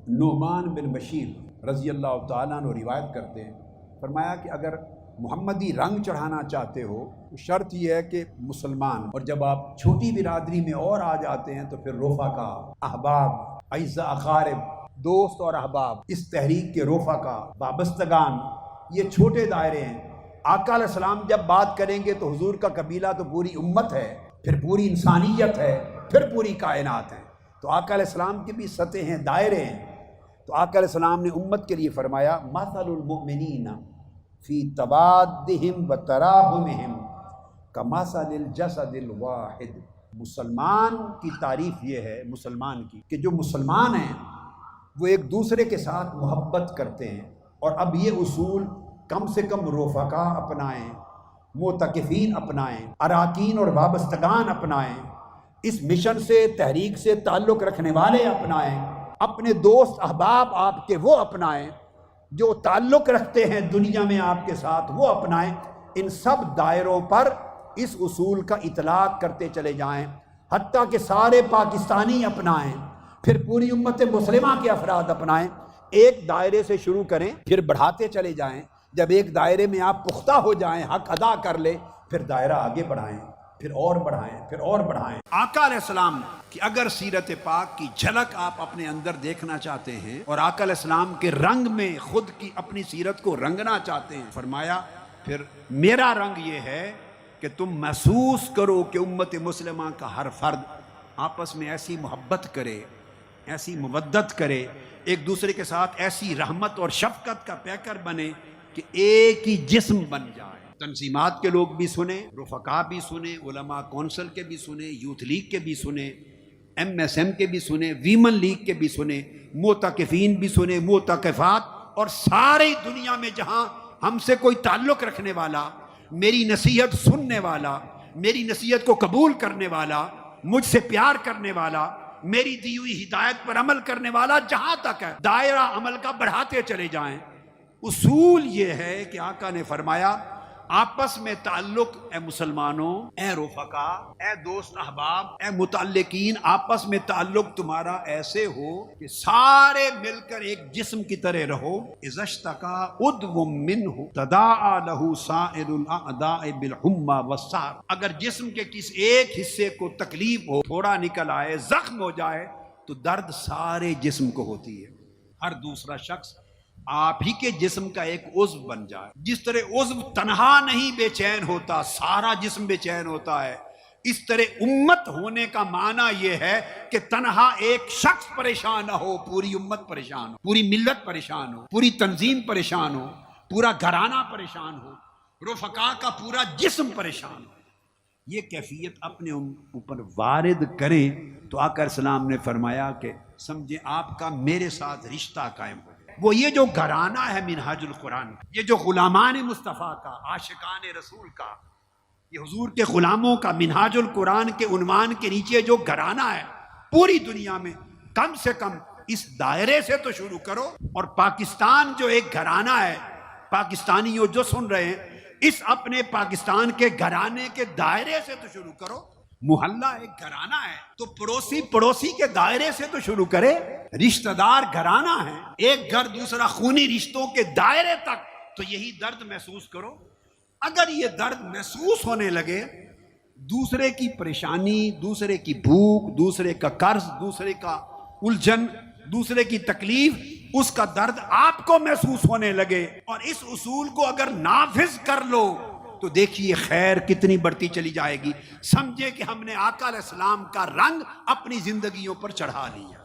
نعمان بن بشیر رضی اللہ تعالیٰ عنہ روایت کرتے ہیں، فرمایا کہ اگر محمدی رنگ چڑھانا چاہتے ہو تو شرط یہ ہے کہ مسلمان، اور جب آپ چھوٹی برادری میں اور آ جاتے ہیں تو پھر رفقا، احباب، اعزاء، اقارب، دوست اور احباب، اس تحریک کے رفقا، وابستگان، یہ چھوٹے دائرے ہیں۔ آقا علیہ السلام جب بات کریں گے تو حضور کا قبیلہ تو پوری امت ہے، پھر پوری انسانیت ہے، پھر پوری کائنات ہے۔ تو آقا علیہ السلام کی بھی سطح ہیں، دائرے ہیں۔ تو آقا علیہ السلام نے امت کے لیے فرمایا مثل المؤمنین فی توادہم و تراحمہم کمثل الجسد الواحد۔ مسلمان کی تعریف یہ ہے، مسلمان کی، کہ جو مسلمان ہیں وہ ایک دوسرے کے ساتھ محبت کرتے ہیں، اور اب یہ اصول کم سے کم رفقا اپنائیں، معتکفین اپنائیں، اراکین اور وابستگان اپنائیں، اس مشن سے، تحریک سے تعلق رکھنے والے اپنائیں، اپنے دوست احباب آپ کے وہ اپنائیں، جو تعلق رکھتے ہیں دنیا میں آپ کے ساتھ وہ اپنائیں۔ ان سب دائروں پر اس اصول کا اطلاق کرتے چلے جائیں، حتیٰ کہ سارے پاکستانی اپنائیں، پھر پوری امت مسلمہ کے افراد اپنائیں۔ ایک دائرے سے شروع کریں، پھر بڑھاتے چلے جائیں۔ جب ایک دائرے میں آپ پختہ ہو جائیں، حق ادا کر لیں، پھر دائرہ آگے بڑھائیں، پھر اور بڑھائیں، پھر اور بڑھائیں۔ آقا علیہ السلام کی اگر سیرت پاک کی جھلک آپ اپنے اندر دیکھنا چاہتے ہیں اور آقا علیہ السلام کے رنگ میں خود کی اپنی سیرت کو رنگنا چاہتے ہیں، فرمایا پھر میرا رنگ یہ ہے کہ تم محسوس کرو کہ امت مسلمہ کا ہر فرد آپس میں ایسی محبت کرے، ایسی مودت کرے، ایک دوسرے کے ساتھ ایسی رحمت اور شفقت کا پیکر بنے کہ ایک ہی جسم بن جائے۔ تنظیمات کے لوگ بھی سنیں، رفقا بھی سنیں، علماء کونسل کے بھی سنیں، یوتھ لیگ کے بھی سنیں، MSM کے بھی سنیں، ویمن لیگ کے بھی سنیں، معتکفین بھی سنیں، معتکفات، اور ساری دنیا میں جہاں ہم سے کوئی تعلق رکھنے والا، میری نصیحت سننے والا، میری نصیحت کو قبول کرنے والا، مجھ سے پیار کرنے والا، میری دی ہوئی ہدایت پر عمل کرنے والا، جہاں تک ہے دائرہ عمل کا بڑھاتے چلے جائیں۔ اصول یہ ہے کہ آقا نے فرمایا آپس میں تعلق، اے مسلمانوں، اے رفقا، اے دوست احباب، اے متعلقین، آپس میں تعلق تمہارا ایسے ہو کہ سارے مل کر ایک جسم کی طرح رہو۔ اذا اشتکا عضو منہ تداعی لہ سائر الاعضاء بالحمى والسہر۔ اگر جسم کے کسی ایک حصے کو تکلیف ہو، تھوڑا نکل آئے، زخم ہو جائے، تو درد سارے جسم کو ہوتی ہے۔ ہر دوسرا شخص آپ ہی کے جسم کا ایک عضو بن جائے۔ جس طرح عضو تنہا نہیں بے چین ہوتا، سارا جسم بے چین ہوتا ہے، اس طرح امت ہونے کا معنی یہ ہے کہ تنہا ایک شخص پریشان نہ ہو، پوری امت پریشان ہو، پوری ملت پریشان ہو، پوری تنظیم پریشان ہو، پورا گھرانہ پریشان ہو، رفقا کا پورا جسم پریشان ہو۔ یہ کیفیت اپنے اوپر وارد کریں تو آقا علیہ السلام نے فرمایا کہ سمجھیں آپ کا میرے ساتھ رشتہ قائم ہو۔ وہ یہ جو گھرانہ ہے منہاج القرآن، یہ جو غلامان مصطفیٰ کا، عاشقان رسول کا، یہ حضور کے غلاموں کا منہاج القرآن کے عنوان کے نیچے جو گھرانہ ہے، پوری دنیا میں کم سے کم اس دائرے سے تو شروع کرو۔ اور پاکستان جو ایک گھرانہ ہے، پاکستانیوں جو سن رہے ہیں، اس اپنے پاکستان کے گھرانے کے دائرے سے تو شروع کرو۔ محلہ ایک گھرانہ ہے تو پڑوسی کے دائرے سے تو شروع کرے۔ رشتہ دار گھرانہ ہے، ایک گھر دوسرا خونی رشتوں کے دائرے تک تو یہی درد محسوس کرو۔ اگر یہ درد محسوس ہونے لگے، دوسرے کی پریشانی، دوسرے کی بھوک، دوسرے کا قرض، دوسرے کا الجھن، دوسرے کی تکلیف، اس کا درد آپ کو محسوس ہونے لگے، اور اس اصول کو اگر نافذ کر لو تو دیکھیے خیر کتنی بڑھتی چلی جائے گی۔ سمجھے کہ ہم نے آقا علیہ السلام کا رنگ اپنی زندگیوں پر چڑھا لیا۔